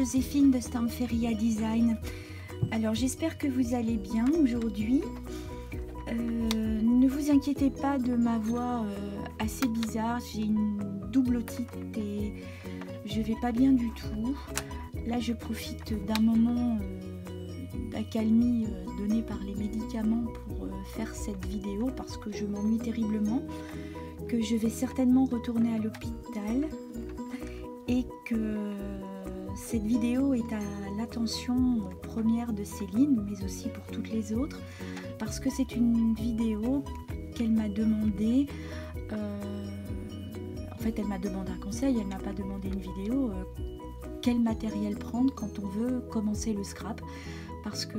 Joséphine de Stamferia Design. Alors j'espère que vous allez bien aujourd'hui. Ne vous inquiétez pas de ma voix assez bizarre, j'ai une double otite et je vais pas bien du tout. Là je profite d'un moment d'accalmie donné par les médicaments pour faire cette vidéo parce que je m'ennuie terriblement, que je vais certainement retourner à l'hôpital et que cette vidéo est à l'attention première de Céline, mais aussi pour toutes les autres, parce que c'est une vidéo qu'elle m'a demandé. En fait, elle m'a demandé un conseil, elle m'a pas demandé une vidéo. Quel matériel prendre quand on veut commencer le scrap, parce que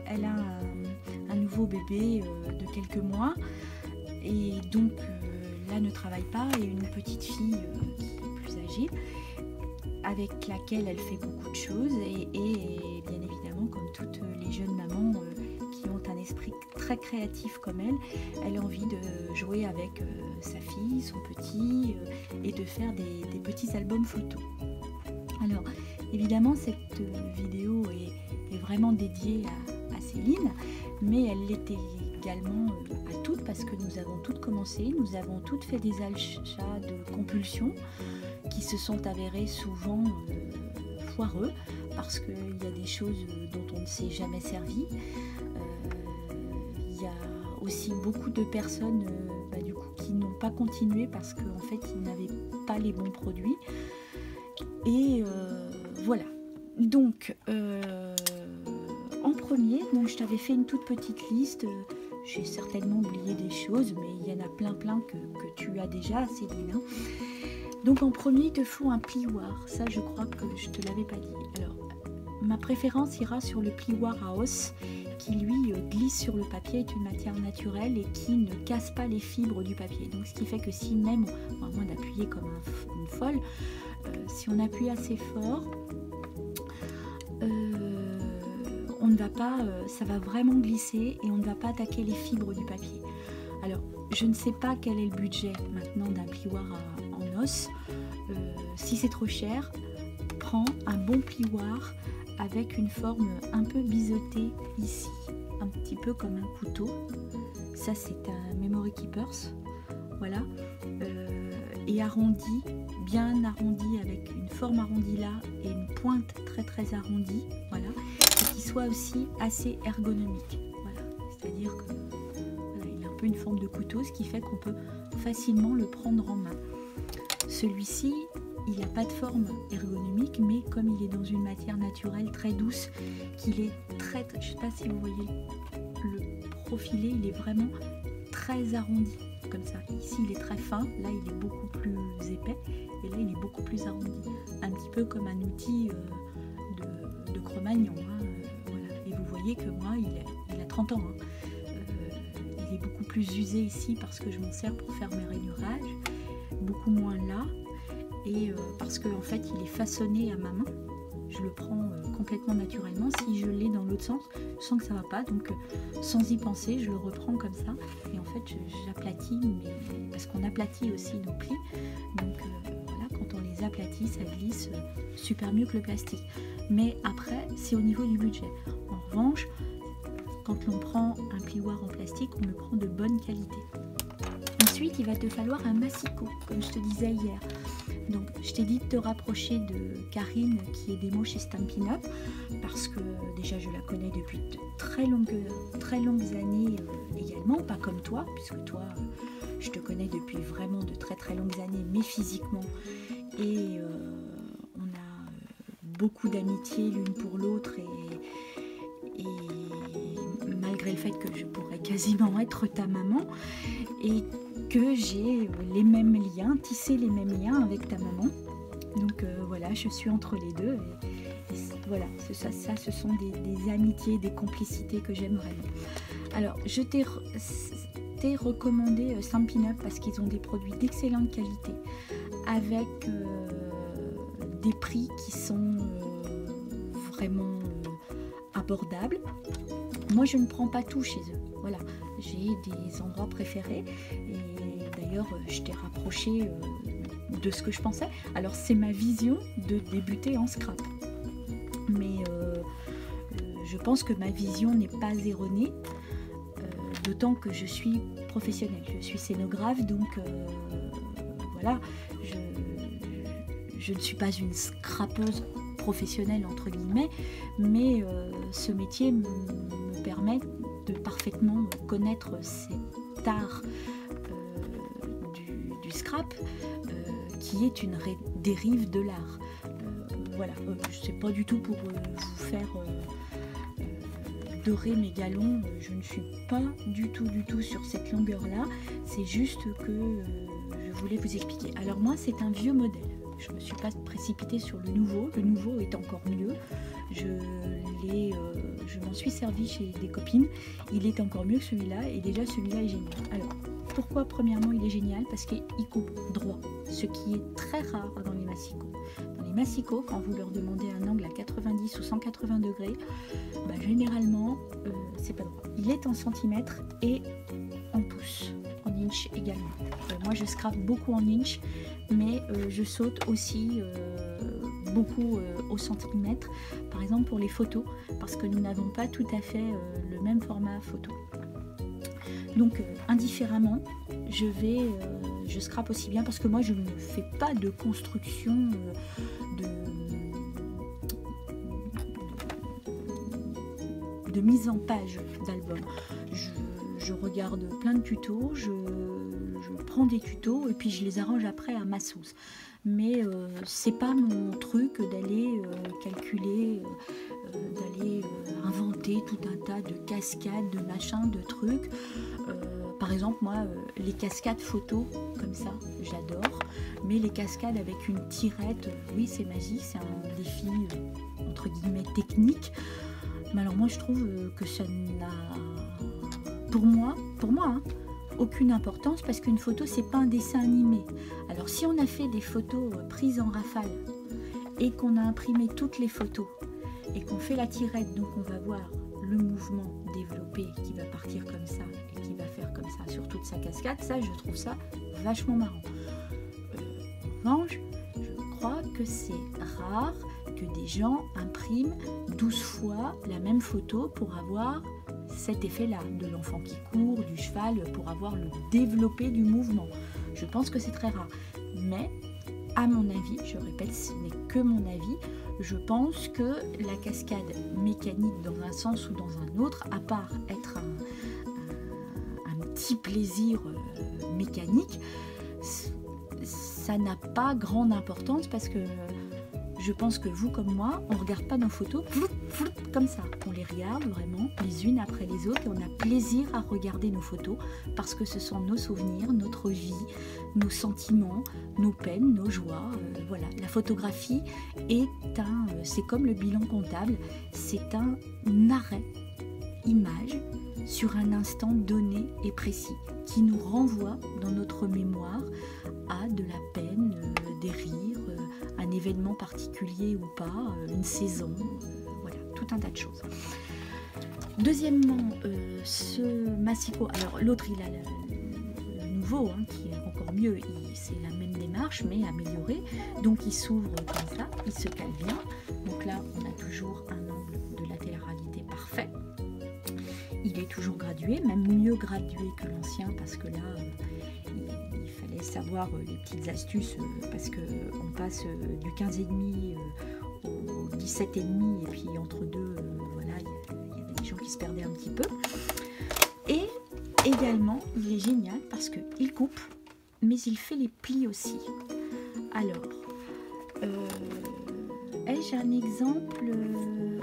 elle a un nouveau bébé de quelques mois et donc là ne travaille pas, et une petite fille qui est plus âgée, avec laquelle elle fait beaucoup de choses et bien évidemment, comme toutes les jeunes mamans qui ont un esprit très créatif comme elle a envie de jouer avec sa fille, son petit, et de faire des petits albums photos. Alors évidemment cette vidéo est vraiment dédiée à Céline, mais elle l'était également à toutes, parce que nous avons toutes commencé, nous avons toutes fait des achats de compulsion qui se sont avérés souvent foireux, parce qu'il y a des choses dont on ne s'est jamais servi. Il y a aussi beaucoup de personnes du coup, qui n'ont pas continué parce qu'en fait ils n'avaient pas les bons produits. Et voilà. Donc en premier, donc, je t'avais fait une toute petite liste. J'ai certainement oublié des choses, mais il y en a plein que tu as déjà, Céline, hein. Donc en premier, il te faut un plioir. Ça, je crois que je te l'avais pas dit. Alors, ma préférence ira sur le plioir à os, qui lui glisse sur le papier, est une matière naturelle et qui ne casse pas les fibres du papier. Donc ce qui fait que si même, à moins d'appuyer comme une folle, si on appuie assez fort, on ne va pas, ça va vraiment glisser et on ne va pas attaquer les fibres du papier. Alors, je ne sais pas quel est le budget maintenant d'un plioir en os. Si c'est trop cher, prends un bon plioir avec une forme un peu biseautée ici, un petit peu comme un couteau. Ça, c'est un Memory Keepers, voilà, et arrondi, bien arrondi, avec une forme arrondie là et une pointe très arrondie, voilà, et qui soit aussi assez ergonomique, voilà, c'est-à-dire que voilà, il a un peu une forme de couteau, ce qui fait qu'on peut facilement le prendre en main. Celui-ci, il n'a pas de forme ergonomique, mais comme il est dans une matière naturelle très douce, qu'il est très, je ne sais pas si vous voyez le profilé, il est vraiment très arrondi, comme ça. Ici, il est très fin, là, il est beaucoup plus épais, et là, il est beaucoup plus arrondi. Un petit peu comme un outil de Cro-Magnon, hein, voilà. Et vous voyez que moi, il a 30 ans, hein. Il est beaucoup plus usé ici parce que je m'en sers pour faire mes rainurages, beaucoup moins là, et parce qu'en fait il est façonné à ma main, je le prends complètement naturellement. Si je l'ai dans l'autre sens, je sens que ça va pas, donc sans y penser, je le reprends comme ça, et en fait j'aplatis, parce qu'on aplatit aussi nos plis, donc voilà, quand on les aplatit, ça glisse super mieux que le plastique. Mais après, c'est au niveau du budget. En revanche, quand l'on prend un plioir en plastique, on le prend de bonne qualité. Ensuite, il va te falloir un massicot, comme je te disais hier. Donc, je t'ai dit de te rapprocher de Karine, qui est démo chez Stampin' Up, parce que déjà, je la connais depuis de très longues années également, pas comme toi, puisque toi, je te connais depuis vraiment de très longues années, mais physiquement. Et on a beaucoup d'amitié l'une pour l'autre, et malgré le fait que je pourrais quasiment être ta maman, et que j'ai les mêmes liens, tissé les mêmes liens avec ta maman. Donc voilà, je suis entre les deux. Et voilà, ça, ce sont des amitiés, des complicités que j'aime vraiment. Alors, je t'ai recommandé Stampin' Up parce qu'ils ont des produits d'excellente qualité, avec des prix qui sont vraiment abordables. Moi, je ne prends pas tout chez eux. Voilà, j'ai des endroits préférés, et d'ailleurs, je t'ai rapproché de ce que je pensais. Alors, c'est ma vision de débuter en scrap. mais je pense que ma vision n'est pas erronée, d'autant que je suis professionnelle, je suis scénographe, donc voilà, je ne suis pas une scrapeuse professionnelle entre guillemets, mais ce métier me permet de parfaitement connaître cet art du scrap, qui est une dérive de l'art. Voilà, je ne sais pas du tout pour vous faire dorer mes galons, je ne suis pas du tout sur cette longueur-là, c'est juste que je voulais vous expliquer. Alors moi, c'est un vieux modèle, je ne me suis pas précipitée sur le nouveau est encore mieux, je m'en suis servie chez des copines, il est encore mieux que celui-là, et déjà celui-là est génial. Alors, pourquoi premièrement il est génial? Parce qu'il coupe droit, ce qui est très rare dans les massicots. Dans les massicots, quand vous leur demandez un angle à 90 ou 180 degrés, généralement, c'est pas droit. Il est en centimètres et en pouces, en inch également. Moi, je scrape beaucoup en inch, mais je saute aussi beaucoup au centimètre, par exemple pour les photos, parce que nous n'avons pas tout à fait le même format photo. Donc indifféremment, je scrape aussi bien, parce que moi je ne fais pas de construction de mise en page d'album. Je regarde plein de tutos, je prends des tutos et puis je les arrange après à ma sauce. Mais c'est pas mon truc d'aller calculer, d'aller inventer tout un tas de cascades, de machins, de trucs. Par exemple, moi, les cascades photos, comme ça, j'adore. Mais les cascades avec une tirette, oui, c'est magique, c'est un défi, entre guillemets, technique. Mais alors moi, je trouve que ça n'a, pour moi, hein, aucune importance, parce qu'une photo, c'est pas un dessin animé. Alors si on a fait des photos prises en rafale et qu'on a imprimé toutes les photos et qu'on fait la tirette, donc on va voir le mouvement développé qui va partir comme ça et qui va faire comme ça sur toute sa cascade, ça je trouve ça vachement marrant. En revanche, je crois que c'est rare que des gens impriment 12 fois la même photo pour avoir cet effet-là, de l'enfant qui court, du cheval, pour avoir le développé du mouvement. Je pense que c'est très rare. Mais, à mon avis, je répète, ce n'est que mon avis, je pense que la cascade mécanique dans un sens ou dans un autre, à part être un petit plaisir mécanique, ça n'a pas grande importance, parce que je pense que vous comme moi, on ne regarde pas nos photos comme ça. On les regarde vraiment les unes après les autres et on a plaisir à regarder nos photos parce que ce sont nos souvenirs, notre vie, nos sentiments, nos peines, nos joies. Voilà, la photographie c'est comme le bilan comptable, c'est un arrêt image sur un instant donné et précis qui nous renvoie dans notre mémoire à de la peine, des rires, un événement particulier ou pas, une saison, voilà, tout un tas de choses. Deuxièmement, ce massicot, alors l'autre il a le nouveau, hein, qui est encore mieux, c'est la même démarche mais améliorée, donc il s'ouvre comme ça, il se cale bien, donc là on a toujours un angle de latéralité parfait. Il est toujours gradué, même mieux gradué que l'ancien, parce que là, il fallait savoir les petites astuces, parce qu'on passe du 15,5 au 17,5, et puis entre deux, voilà, il y avait des gens qui se perdaient un petit peu. Et également, il est génial parce qu'il coupe, mais il fait les plis aussi. Alors, ai-je un exemple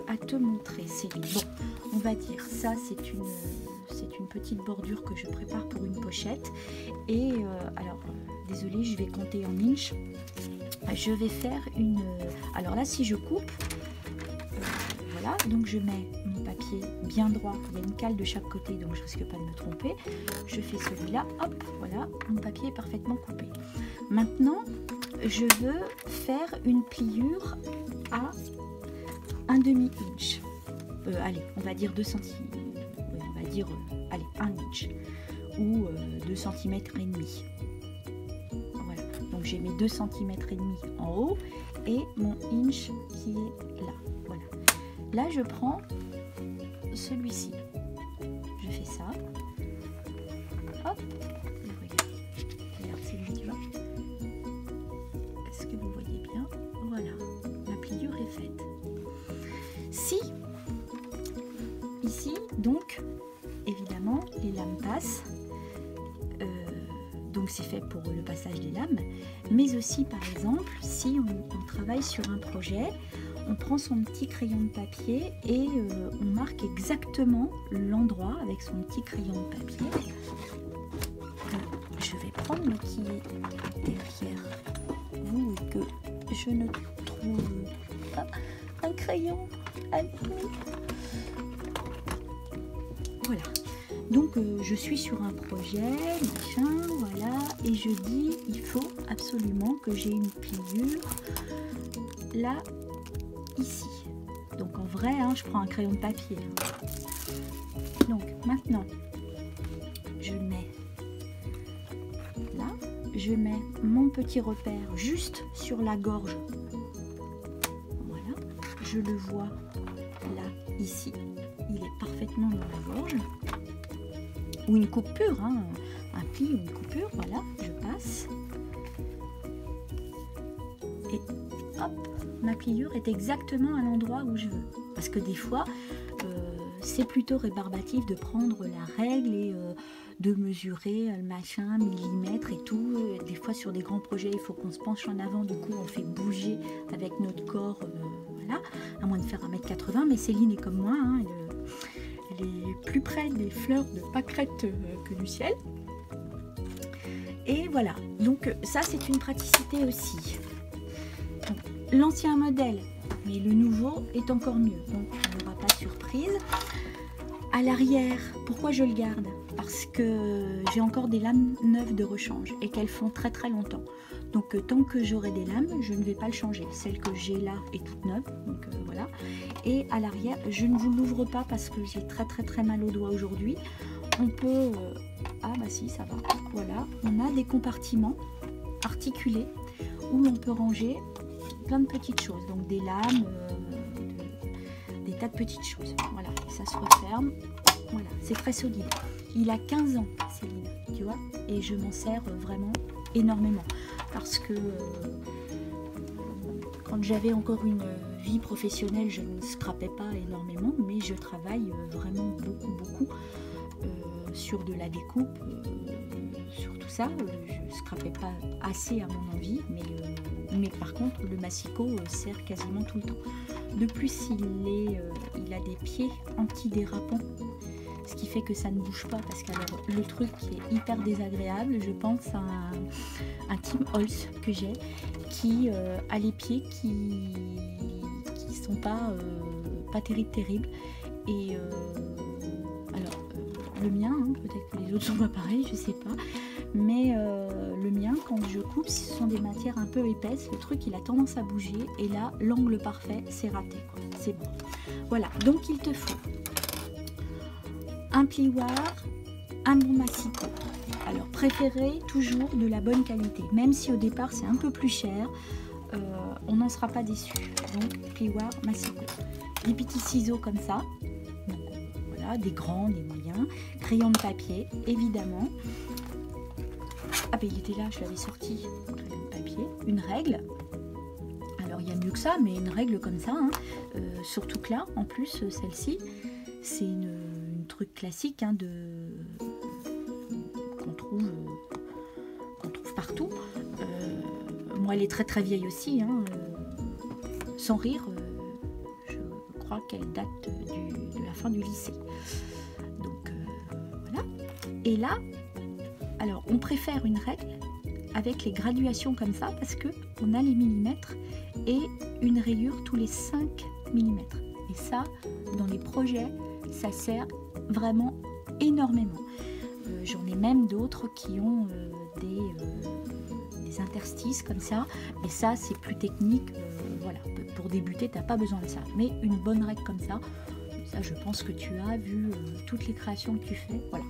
à te montrer, Céline? Bon, on va dire ça, c'est une petite bordure que je prépare pour une pochette. Et alors, désolée, je vais compter en inch. Je vais faire une... Alors là, si je coupe, voilà, donc je mets mon papier bien droit. Il y a une cale de chaque côté, donc je risque pas de me tromper. Je fais celui-là, hop, voilà, mon papier est parfaitement coupé. Maintenant, je veux faire une pliure à un demi-inch. Allez, on va dire 2 cm. On va dire, allez, 1 inch. Ou 2 cm et demi. Voilà. Donc j'ai mes 2 cm et demi en haut et mon inch qui est là. Voilà. là je prends celui-ci. Je fais ça. Hop. Et regarde, c'est lui, tu vois. Est-ce que vous voyez bien? Voilà, la pliure est faite. Si, ici, donc, évidemment, les lames passent. Donc c'est fait pour le passage des lames. Mais aussi, par exemple, si on travaille sur un projet, on prend son petit crayon de papier et on marque exactement l'endroit avec son petit crayon de papier. Je vais prendre moi qui est derrière vous et que je ne trouve pas un crayon à nous. Voilà. Donc je suis sur un projet, machin, voilà, et je dis il faut absolument que j'ai une pliure là, ici. Donc en vrai, hein, je prends un crayon de papier. Donc maintenant, je mets là, je mets mon petit repère juste sur la gorge. Voilà, je le vois là, ici. Il est parfaitement dans la gorge. Ou une coupure, hein, un pli ou une coupure, voilà, je passe. Et hop, ma pliure est exactement à l'endroit où je veux. Parce que des fois, c'est plutôt rébarbatif de prendre la règle et de mesurer le machin, millimètre et tout. Des fois, sur des grands projets, il faut qu'on se penche en avant, du coup, on fait bouger avec notre corps, voilà, à moins de faire 1,80 m, mais Céline est comme moi, hein, elle est plus près des fleurs de pâquerette que du ciel. Et voilà, donc ça c'est une praticité aussi. L'ancien modèle, mais le nouveau est encore mieux, donc il n'y aura pas de surprise. À l'arrière, pourquoi je le garde? Parce que j'ai encore des lames neuves de rechange et qu'elles font très très longtemps. Donc tant que j'aurai des lames, je ne vais pas le changer. Celle que j'ai là est toute neuve, donc voilà. Et à l'arrière, je ne vous l'ouvre pas parce que j'ai très très très mal au doigt aujourd'hui. On peut... ah bah si, ça va. Voilà, on a des compartiments articulés où l'on peut ranger plein de petites choses. Donc des lames, des tas de petites choses. Voilà, ça se referme. Voilà, c'est très solide. Il a 15 ans, Céline, tu vois, et je m'en sers vraiment énormément. Parce que quand j'avais encore une vie professionnelle, je ne scrapais pas énormément, mais je travaille vraiment beaucoup sur de la découpe, sur tout ça. Je ne scrapais pas assez à mon envie, mais par contre le massicot sert quasiment tout le temps. De plus, il a des pieds antidérapants, ce qui fait que ça ne bouge pas, parce que alors, le truc qui est hyper désagréable, je pense à un Tim Holtz que j'ai, qui a les pieds qui sont pas terribles. Et alors le mien, hein, peut-être que les autres sont pas pareils, je sais pas, mais le mien, quand je coupe, ce sont des matières un peu épaisses, le truc il a tendance à bouger, et là l'angle parfait, c'est raté, c'est bon. Voilà, donc il te faut un plioir, un bon massicot. Alors préférez toujours de la bonne qualité, même si au départ c'est un peu plus cher, on n'en sera pas déçu. Donc plioir, massicot, des petits ciseaux comme ça, donc, voilà, des grands, des moyens, crayon de papier évidemment. Ah ben il était là, je l'avais sorti, crayon de papier, une règle. Alors il y a mieux que ça, mais une règle comme ça, hein. Surtout que là, en plus celle-ci, c'est une truc classique, hein, qu'on trouve partout. Moi elle est très très vieille aussi, hein, sans rire, je crois qu'elle date de la fin du lycée. Donc voilà. Et là, alors on préfère une règle avec les graduations comme ça, parce que on a les millimètres et une rayure tous les 5 mm. Et ça, dans les projets, ça sert vraiment énormément. J'en ai même d'autres qui ont des interstices comme ça, mais ça c'est plus technique. Voilà, pour débuter t'as pas besoin de ça, mais une bonne règle comme ça, je pense que tu as vu toutes les créations que tu fais. Voilà.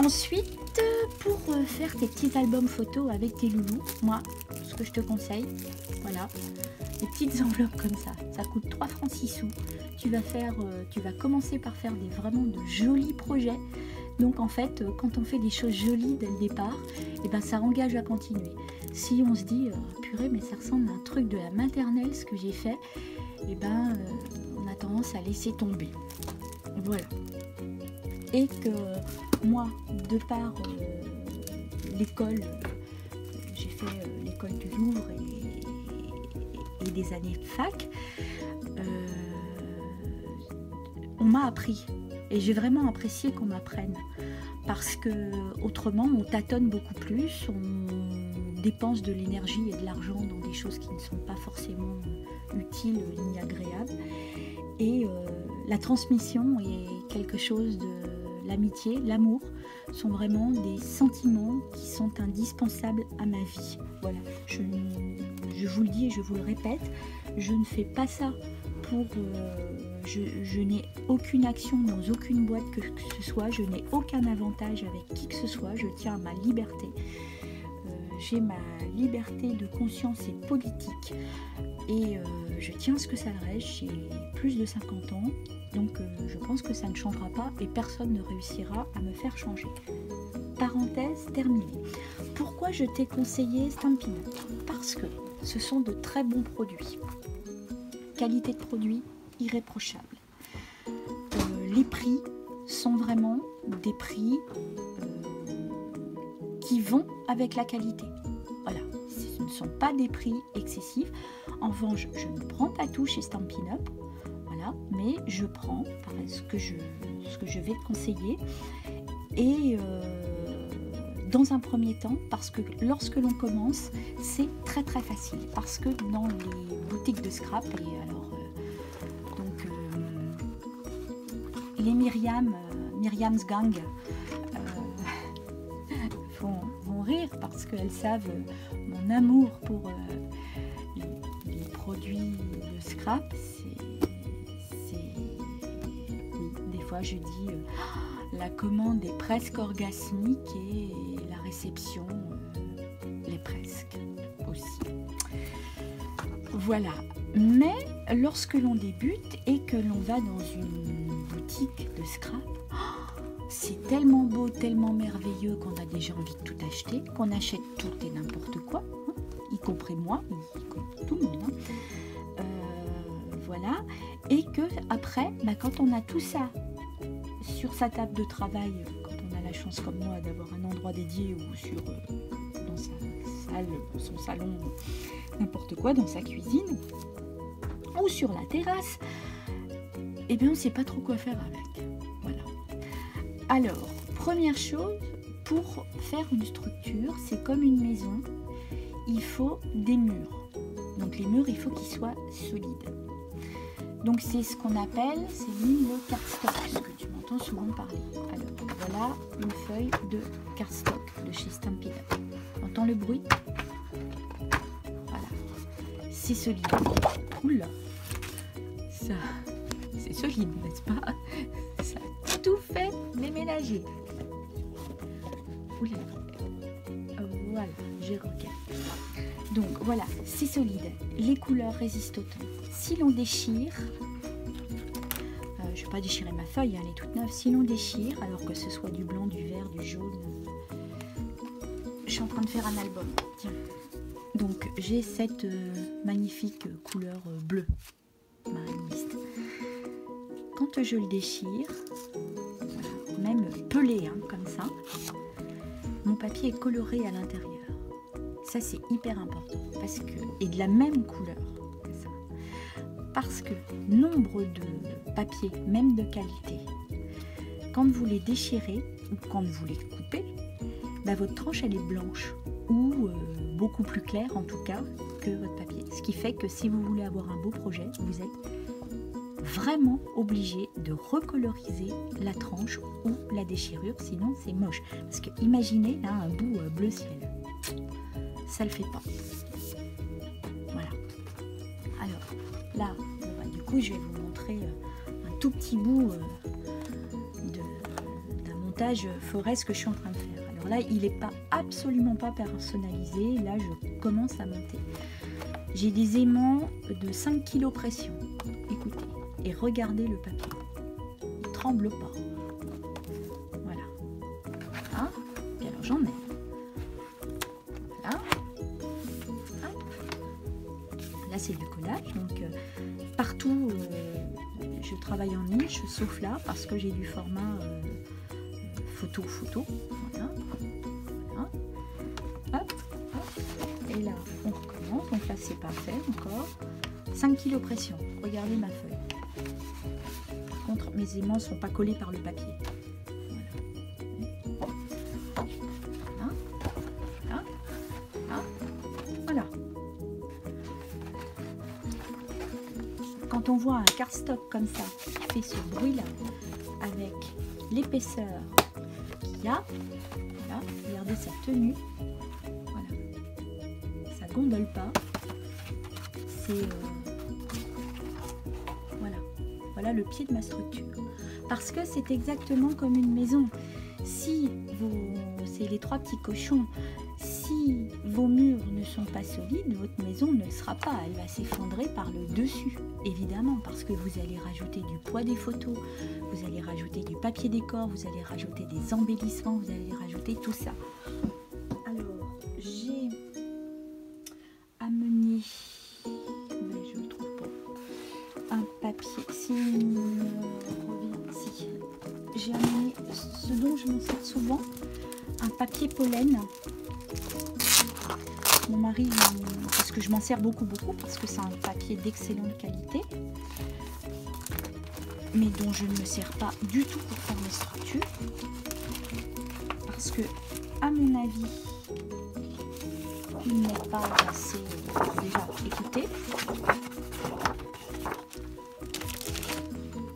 Ensuite, pour faire tes petits albums photos avec tes loulous, moi ce que je te conseille, voilà, ces petites enveloppes comme ça. Ça coûte 3 francs 6 sous. Tu vas commencer par faire vraiment de jolis projets. Donc en fait, quand on fait des choses jolies dès le départ, et ben ça engage à continuer. Si on se dit, purée, mais ça ressemble à un truc de la maternelle ce que j'ai fait, et ben on a tendance à laisser tomber. Voilà. Et que moi, de par l'école, j'ai fait l'école du Louvre et des années de fac, on m'a appris. Et j'ai vraiment apprécié qu'on m'apprenne. Parce que autrement, on tâtonne beaucoup plus, on dépense de l'énergie et de l'argent dans des choses qui ne sont pas forcément utiles ni agréables. Et la transmission est quelque chose de... L'amitié, l'amour sont vraiment des sentiments qui sont indispensables à ma vie. Voilà, je vous le dis et je vous le répète, je ne fais pas ça pour... je n'ai aucune action dans aucune boîte que ce soit, je n'ai aucun avantage avec qui que ce soit, je tiens à ma liberté. J'ai ma liberté de conscience et politique et je tiens à ce que ça le reste. J'ai plus de 50 ans, donc je pense que ça ne changera pas et personne ne réussira à me faire changer. Parenthèse terminée. Pourquoi je t'ai conseillé Stampin' Up? Parce que ce sont de très bons produits. Qualité de produit irréprochable. Les prix sont vraiment des prix qui vont avec la qualité. Voilà, ce ne sont pas des prix excessifs. En revanche, je ne prends pas tout chez Stampin' Up, voilà, mais je prends ce que je vais te conseiller. Et dans un premier temps, parce que lorsque l'on commence, c'est très très facile. Parce que dans les boutiques de scrap, et alors les Myriam's Gang vont rire parce qu'elles savent mon amour pour les produits de scrap. Des fois je dis la commande est presque orgasmique et la réception l'est presque aussi. Voilà. Mais lorsque l'on débute et que l'on va dans une boutique de scrap, c'est tellement beau, tellement merveilleux qu'on a déjà envie de tout acheter, qu'on achète tout et n'importe quoi, hein, y compris moi, y compris tout le monde. Hein. Voilà. Et que après, quand on a tout ça sur sa table de travail, quand on a la chance comme moi d'avoir un endroit dédié ou dans sa salle, son salon, n'importe quoi, dans sa cuisine, ou sur la terrasse, eh bien on ne sait pas trop quoi faire avec. Voilà. Alors, première chose, pour faire une structure, c'est comme une maison, il faut des murs. Donc les murs, il faut qu'ils soient solides. Donc c'est ce qu'on appelle, c'est le cardstock, ce que tu m'entends souvent parler. Alors voilà une feuille de cardstock de chez Stampin' Up. Tu entends le bruit? Voilà. C'est solide. Oula, ça, c'est solide, n'est-ce pas? Ça a tout fait déménager. Oula. Voilà, j'ai regardé. Donc voilà, c'est solide. Les couleurs résistent au temps. Si l'on déchire, je ne vais pas déchirer ma feuille, elle est toute neuve. Si l'on déchire, alors que ce soit du blanc, du vert, du jaune, je suis en train de faire un album. Tiens. Donc j'ai cette magnifique couleur bleue, mariniste. Quand je le déchire, voilà, même pelé hein, comme ça, mon papier est coloré à l'intérieur. Ça c'est hyper important parce que, et de la même couleur que ça, parce que nombre de papiers, même de qualité, quand vous les déchirez ou quand vous les coupez, votre tranche elle est blanche ou beaucoup plus claire en tout cas que votre papier. Ce qui fait que si vous voulez avoir un beau projet, vous êtes vraiment obligé de recoloriser la tranche ou la déchirure, sinon c'est moche. Parce que imaginez là un bout bleu ciel, ça le fait pas. Voilà. Alors là, du coup, je vais vous montrer un tout petit bout d'un montage forest que je suis en train de faire. Alors là, il n'est pas absolument pas personnalisé. Là, je commence à monter. J'ai des aimants de 5 kg pression. Écoutez, et regardez le papier. Il ne tremble pas. Voilà. Ah, et alors j'en ai. Voilà. Hop. Là, c'est du collage. Donc, partout, je travaille en niche, sauf là, parce que j'ai du format photo. Voilà. Voilà. Hop, hop. Et là, on recommence. Donc là, c'est pas fait encore. 5 kg pression. Regardez ma feuille. Par contre, mes aimants ne sont pas collés par le papier. Voilà. Voilà. Voilà. Voilà. Quand on voit un cardstock comme ça, qui fait ce bruit-là, avec l'épaisseur qu'il y a, voilà, regardez sa tenue, voilà, ça gondole pas, c'est voilà le pied de ma structure, parce que c'est exactement comme une maison. Si c'est les 3 petits cochons, si vos murs ne sont pas solides, votre maison ne le sera pas, elle va s'effondrer par le dessus, évidemment, parce que vous allez rajouter du poids des photos, vous allez rajouter du papier décor, vous allez rajouter des embellissements, vous allez rajouter tout ça. Alors, j'ai amené, mais je ne trouve pas, un papier, si j'ai amené ce dont je m'en sers souvent, un papier pollen. Mon mari, parce que je m'en sers beaucoup, parce que c'est un papier d'excellente qualité, mais dont je ne me sers pas du tout pour faire mes structures, parce que, à mon avis, il n'est pas assez déjà écouté.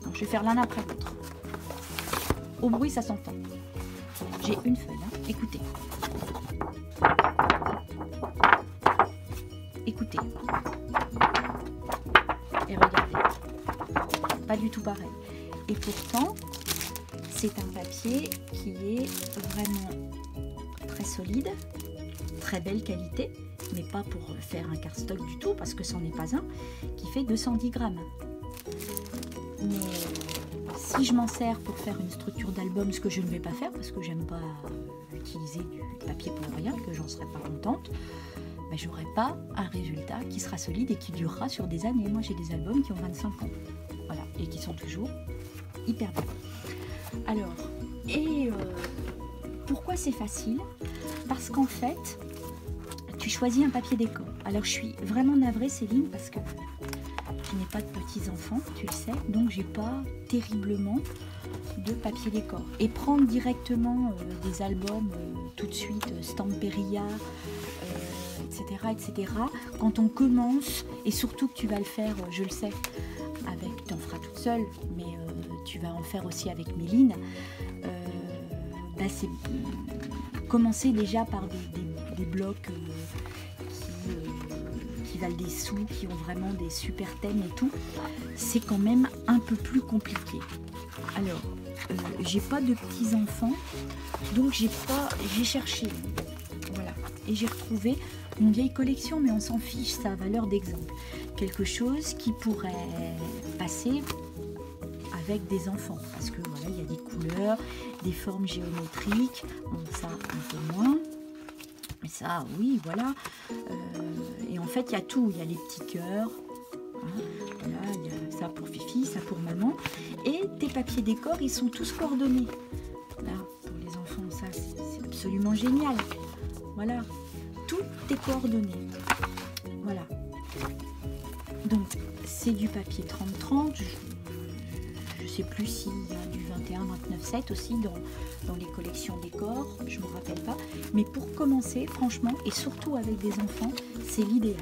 Donc, je vais faire l'un après l'autre. Au bruit, ça s'entend. J'ai une feuille, hein. Écoutez. Écoutez. Et regardez. Pas du tout pareil. Et pourtant, c'est un papier qui est vraiment très solide, très belle qualité, mais pas pour faire un cardstock du tout, parce que c'en est pas un, qui fait 210 grammes. Mais si je m'en sers pour faire une structure d'album, ce que je ne vais pas faire, parce que j'aime pas utiliser du papier pour rien, que j'en serais pas contente, ben, j'aurai pas un résultat qui sera solide et qui durera sur des années. Moi, j'ai des albums qui ont 25 ans, voilà, et qui sont toujours hyper beaux. Alors, pourquoi c'est facile? Parce qu'en fait, tu choisis un papier déco. Alors, je suis vraiment navrée, Céline, parce que je n'ai pas de petits-enfants, tu le sais, donc j'ai pas terriblement de papier décor. Et prendre directement des albums tout de suite, Stamperia, etc., quand on commence, et surtout que tu vas le faire, je le sais, tu en feras toute seule, mais tu vas en faire aussi avec Méline, c'est commencer déjà par des blocs qui valent des sous, qui ont vraiment des super thèmes et tout, c'est quand même un peu plus compliqué. Alors, j'ai pas de petits enfants, donc j'ai cherché, voilà, et j'ai retrouvé une vieille collection, mais on s'en fiche, ça a valeur d'exemple, quelque chose qui pourrait passer avec des enfants, parce que voilà, il y a des couleurs, des formes géométriques, bon, ça un peu moins. Mais ça, oui, voilà. Et en fait, il y a tout. Il y a les petits cœurs. Hein, voilà, il y a ça pour Fifi, ça pour maman. Et tes papiers décor, ils sont tous coordonnés. Là, pour les enfants, ça, c'est absolument génial. Voilà. Tout est coordonné. Voilà. Donc, c'est du papier 30-30. Je ne sais plus s'il y a du 21-29-7 aussi dans les collections décor, je ne me rappelle pas. Mais pour commencer, franchement, et surtout avec des enfants, c'est l'idéal.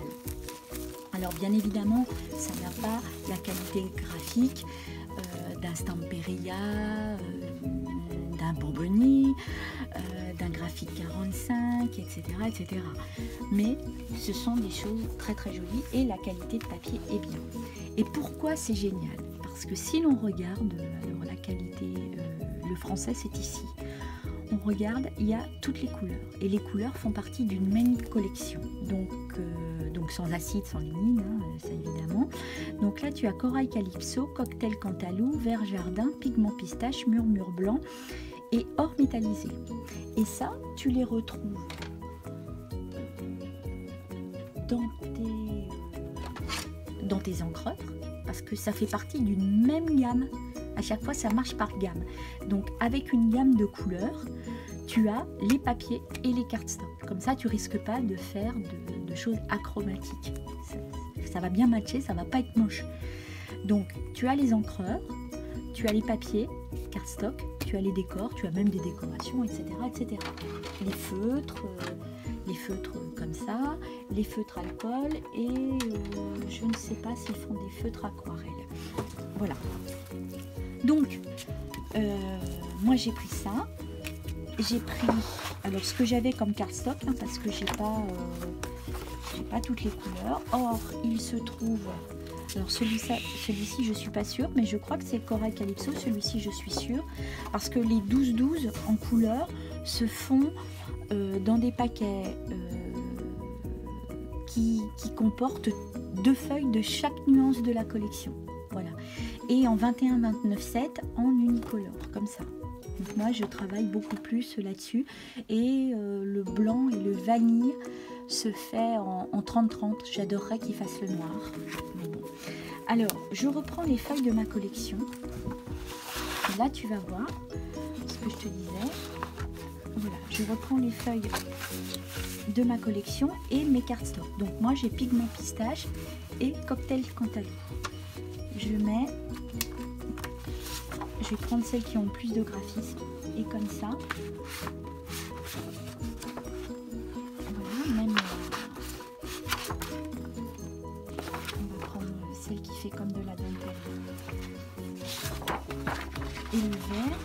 Alors bien évidemment, ça n'a pas la qualité graphique d'un Stamperia, d'un Bonbonnier, d'un Graphique 45, etc., etc. Mais ce sont des choses très très jolies et la qualité de papier est bien. Et pourquoi c'est génial? Parce que si l'on regarde, alors la qualité, le français c'est ici. on regarde, il y a toutes les couleurs. Et les couleurs font partie d'une même collection. Donc sans acide, sans lignine, hein, ça évidemment. Donc là, tu as corail calypso, cocktail cantalou, vert jardin, pigment pistache, murmure blanc et or métallisé. Et ça, tu les retrouves dans tes encreurs, parce que ça fait partie d'une même gamme. À chaque fois, ça marche par gamme. Donc, avec une gamme de couleurs, tu as les papiers et les cardstock. Comme ça, tu risques pas de faire de choses achromatiques. Ça va bien matcher, ça va pas être moche. Donc, tu as les encreurs, tu as les papiers, cardstock, tu as les décors, tu as même des décorations, etc., etc. Les feutres comme ça, les feutres alcool et je ne sais pas s'ils font des feutres aquarelles. Voilà. Donc, moi j'ai pris ça. J'ai pris alors ce que j'avais comme cardstock, hein, parce que j'ai pas toutes les couleurs. Or, il se trouve, alors celui-ci je suis pas sûre, mais je crois que c'est Corail Calypso. Celui-ci je suis sûre, parce que les 12-12 en couleur se font dans des paquets qui comportent 2 feuilles de chaque nuance de la collection. Voilà. Et en 21-29-7 en unicolore, comme ça. Donc moi je travaille beaucoup plus là-dessus. Et le blanc et le vanille se fait en 30-30. J'adorerais qu'il fasse le noir. Mais bon. Alors, je reprends les feuilles de ma collection. Et là tu vas voir ce que je te disais. Voilà, je reprends les feuilles de ma collection et mes cardstock. Donc moi j'ai pigment pistache et cocktail cantalou. Je vais prendre celles qui ont le plus de graphisme et comme ça. Voilà, même on va prendre celle qui fait comme de la dentelle. Et le vert.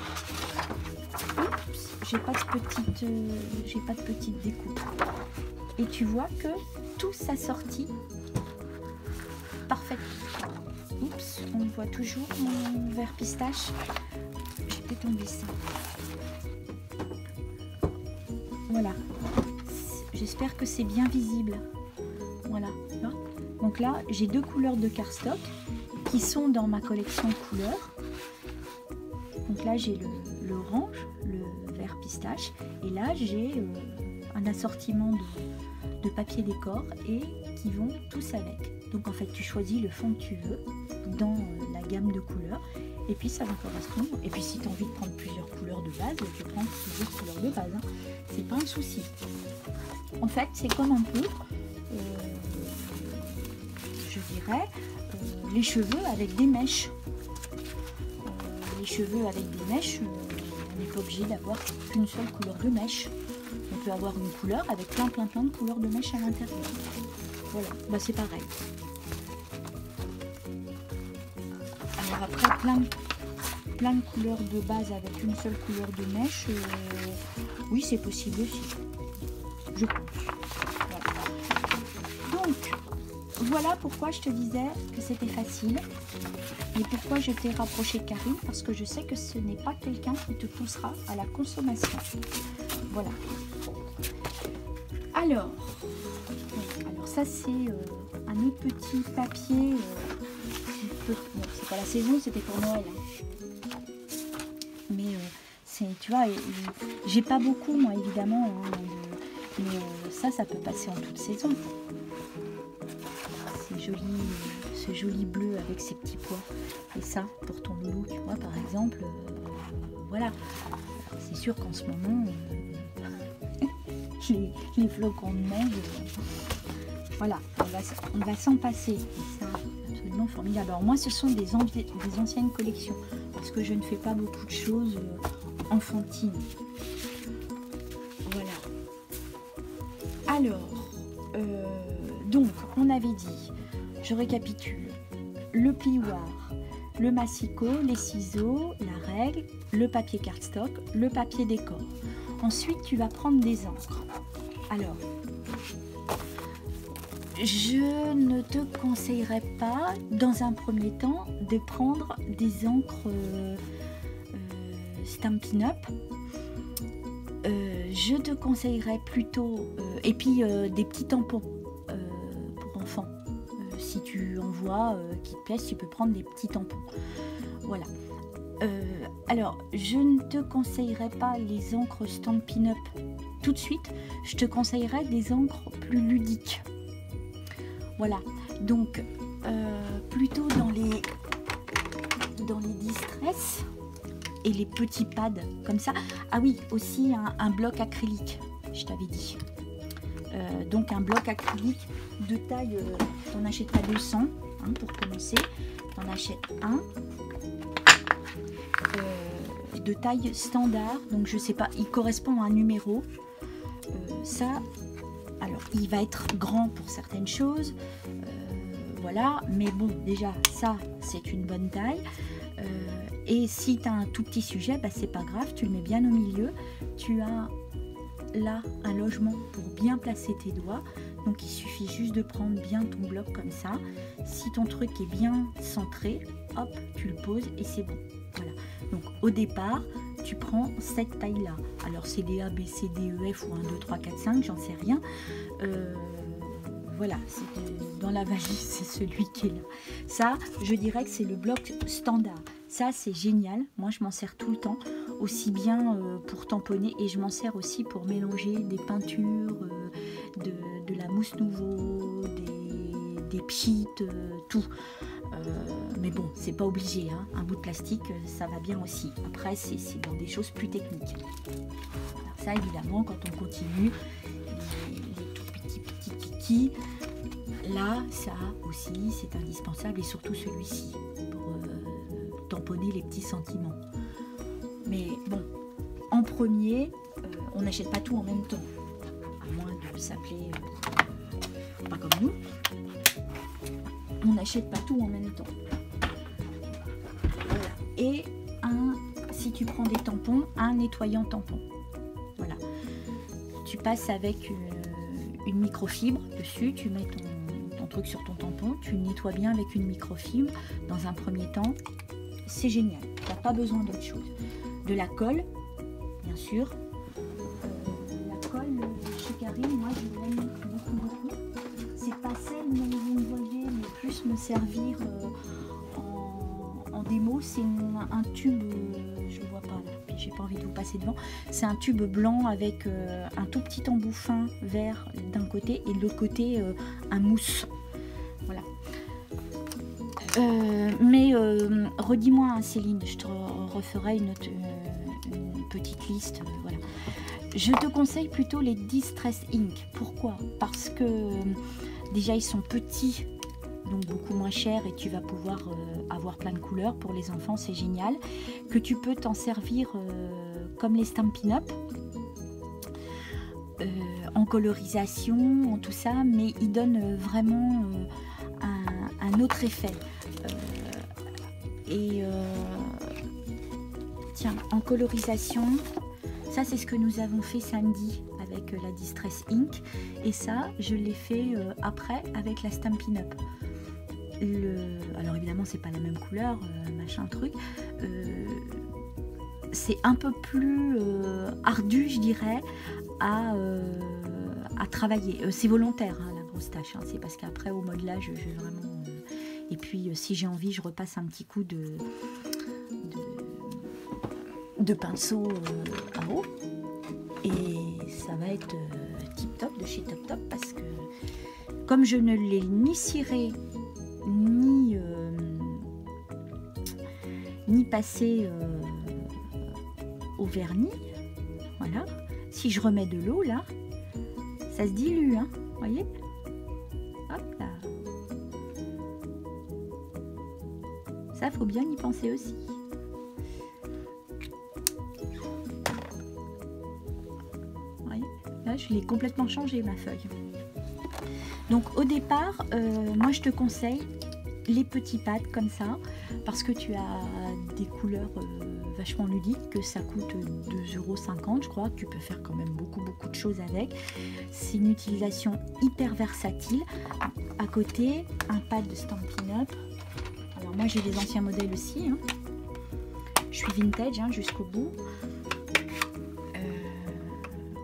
Oups, j'ai pas de petite découpe. Et tu vois que tout s'assortit parfaitement. Oups, on voit toujours mon vert pistache. J'ai fait tomber ça. Voilà. J'espère que c'est bien visible. Voilà. Donc là, j'ai 2 couleurs de cardstock qui sont dans ma collection de couleurs. Donc là, j'ai l'orange, le vert pistache. Et là, j'ai un assortiment de papier décor et qui vont tous avec. Donc en fait, tu choisis le fond que tu veux dans la gamme de couleurs. Et puis ça va correspondre. Et puis si tu as envie de prendre plusieurs couleurs de base, tu prends plusieurs couleurs de base. Hein. C'est pas un souci. En fait, c'est comme un peu, je dirais, les cheveux avec des mèches. Les cheveux avec des mèches, on n'est pas obligé d'avoir qu'une seule couleur de mèche. On peut avoir une couleur avec plein de couleurs de mèche à l'intérieur. Voilà, bah c'est pareil. Alors après, plein de couleurs de base avec une seule couleur de mèche, oui c'est possible aussi, je pense. Voilà. Donc, voilà pourquoi je te disais que c'était facile et pourquoi je t'ai rapproché de Karine, parce que je sais que ce n'est pas quelqu'un qui te poussera à la consommation. Voilà. Alors ça c'est un autre petit papier. Bon, c'est pas la saison, c'était pour Noël. Mais tu vois, j'ai pas beaucoup moi évidemment, hein, mais ça peut passer en toute saison. C'est joli, ce joli bleu avec ses petits pois. Et ça, pour ton loulou, tu vois, par exemple, voilà. C'est sûr qu'en ce moment, les flocons de neige, voilà, on va s'en passer. Et ça, absolument formidable. Alors moi, ce sont des anciennes collections, parce que je ne fais pas beaucoup de choses enfantines. Voilà. Alors, donc, on avait dit, je récapitule, le plioir, le massicot, les ciseaux, la règle, le papier cardstock, le papier décor. Ensuite, tu vas prendre des encres. Alors, je ne te conseillerais pas, dans un premier temps, de prendre des encres Stampin' Up. je te conseillerais plutôt, et puis des petits tampons pour enfants. Si tu en vois qui te plaisent, tu peux prendre des petits tampons. Voilà. Alors, je ne te conseillerais pas les encres Stampin' Up tout de suite. Je te conseillerais des encres plus ludiques. Voilà. Donc, plutôt dans les distress et les petits pads comme ça. Ah oui, aussi un bloc acrylique, je t'avais dit. Donc un bloc acrylique de taille, t'en achètes pas 200 hein, pour commencer. T'en achètes un de taille standard. Donc je sais pas, il correspond à un numéro. Ça, alors il va être grand pour certaines choses. Voilà, mais bon, déjà, ça, c'est une bonne taille. Et si tu as un tout petit sujet, bah, c'est pas grave, tu le mets bien au milieu. Tu as là un logement pour bien placer tes doigts. Donc, il suffit juste de prendre bien ton bloc comme ça. Si ton truc est bien centré, hop, tu le poses et c'est bon. Voilà. Donc, au départ, tu prends cette taille-là. Alors, c'est des A, B, C, D, E, F ou 1, 2, 3, 4, 5, j'en sais rien. Voilà, dans la valise, c'est celui qui est là. Ça, je dirais que c'est le bloc standard. Ça, c'est génial. Moi, je m'en sers tout le temps, aussi bien pour tamponner et je m'en sers aussi pour mélanger des peintures, de la mousse nouveau, des pchites, tout. Mais bon, c'est pas obligé. Hein. Un bout de plastique, ça va bien aussi. Après, c'est dans des choses plus techniques. Alors ça, évidemment, quand on continue, les tout petits kikis, là, ça aussi, c'est indispensable. Et surtout celui-ci, pour tamponner les petits sentiments. Mais bon, en premier, on n'achète pas tout en même temps. À moins de s'appeler pas comme nous. On n'achète pas tout en même temps. Voilà. Et si tu prends des tampons, un nettoyant tampon. Voilà. Tu passes avec une microfibre dessus, tu mets ton truc sur ton tampon, tu nettoies bien avec une microfibre dans un premier temps. C'est génial. Tu n'as pas besoin d'autre chose. De la colle, bien sûr. La colle chez Karine, moi je l'aime beaucoup. C'est pas celle dont vous me voyez le plus me servir en démo. C'est un tube, je ne le vois pas là, puis j'ai pas envie de vous passer devant. C'est un tube blanc avec un tout petit embout fin vert d'un côté et de l'autre côté un mousse. Voilà. Mais redis-moi hein, Céline, je te referai une petite liste. Voilà. Je te conseille plutôt les Distress Ink. Pourquoi? Parce que déjà ils sont petits, donc beaucoup moins chers et tu vas pouvoir avoir plein de couleurs. Pour les enfants, c'est génial. Que tu peux t'en servir comme les Stampin' Up, en colorisation, en tout ça, mais ils donnent vraiment un autre effet. Tiens, en colorisation, ça c'est ce que nous avons fait samedi avec la Distress Ink, et ça je l'ai fait après avec la Stampin' Up. Alors évidemment c'est pas la même couleur, machin truc, c'est un peu plus ardu je dirais à travailler. C'est volontaire hein, la grosse tâche, hein. C'est parce qu'après au modelage je vais vraiment... Et puis si j'ai envie je repasse un petit coup de pinceau à eau. Et ça va être tip top de chez Top Top parce que comme je ne l'ai ni ciré ni passé au vernis, voilà. Si je remets de l'eau là, ça se dilue, hein, voyez. Hop là. Ça, faut bien y penser aussi. Voyez, là, je l'ai complètement changé ma feuille. Donc au départ, moi je te conseille les petits pads comme ça, parce que tu as des couleurs vachement ludiques, que ça coûte 2,50 €, je crois, que tu peux faire quand même beaucoup de choses avec. C'est une utilisation hyper versatile. À côté, un pad de Stampin' Up. Alors moi j'ai des anciens modèles aussi, hein. Je suis vintage hein, jusqu'au bout.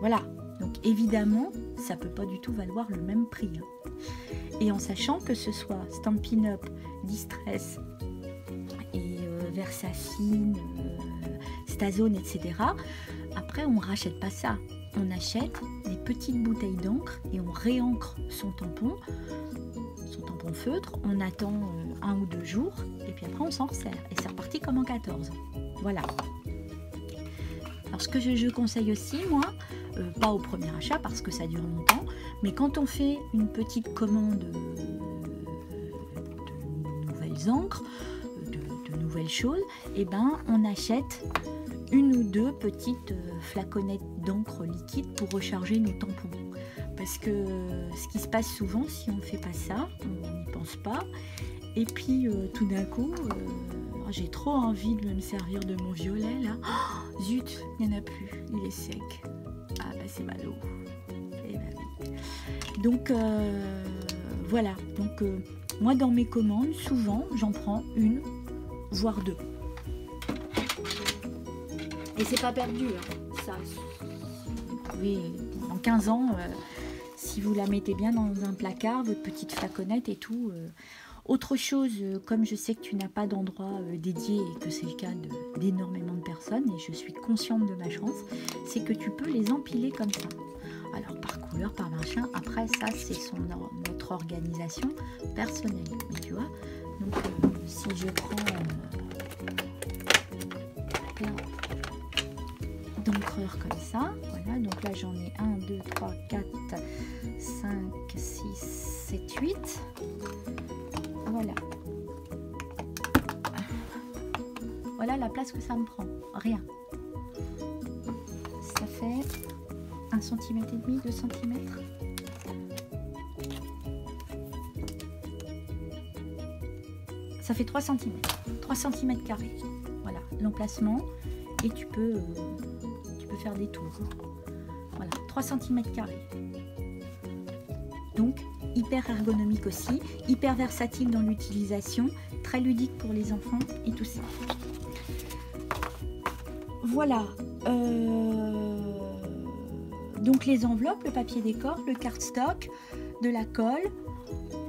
Voilà, donc évidemment, ça peut pas du tout valoir le même prix. Hein. Et en sachant que ce soit Stampin' Up, Distress et Versafine, Stazone, etc. Après, on rachète pas ça. On achète des petites bouteilles d'encre et on réencre son tampon feutre. On attend 1 ou 2 jours et puis après on s'en resserre. Et c'est reparti comme en 14. Voilà. Alors ce que je conseille aussi, moi, pas au premier achat parce que ça dure longtemps, mais quand on fait une petite commande de nouvelles encres, de nouvelles choses, et ben on achète 1 ou 2 petites flaconnettes d'encre liquide pour recharger nos tampons. Parce que ce qui se passe souvent, si on ne fait pas ça, on n'y pense pas. Et puis tout d'un coup, j'ai trop envie de me servir de mon violet là. Oh, zut, il n'y en a plus, il est sec. Ah bah c'est ballot. Et bah oui. Donc voilà. Donc moi dans mes commandes, souvent j'en prends 1, voire 2. Et c'est pas perdu, hein. Ça, vous pouvez, en 15 ans, si vous la mettez bien dans un placard, votre petite flaconnette et tout. Autre chose, comme je sais que tu n'as pas d'endroit dédié et que c'est le cas d'énormément de personnes, et je suis consciente de ma chance, c'est que tu peux les empiler comme ça. Alors par couleur, par machin, après ça c'est notre organisation personnelle. Mais tu vois, donc si je prends plein d'encreurs comme ça, voilà, donc là j'en ai 1, 2, 3, 4, 5, 6, 7, 8. Voilà. Voilà la place que ça me prend. Rien. Ça fait 1,5 cm, 2 cm. Ça fait 3 cm. 3 cm carrés. Voilà l'emplacement. Et tu peux faire des tours. Voilà, 3 cm carrés. Donc, hyper ergonomique aussi, hyper versatile dans l'utilisation, très ludique pour les enfants et tout ça. Voilà. Donc les enveloppes, le papier décor, le cardstock, de la colle,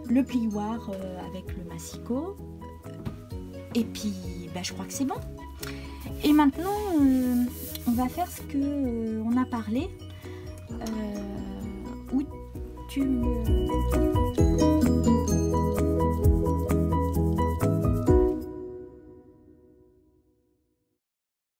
le plioir avec le massicot. Et puis, bah, je crois que c'est bon. Et maintenant, on va faire ce que on a parlé. Où tu me...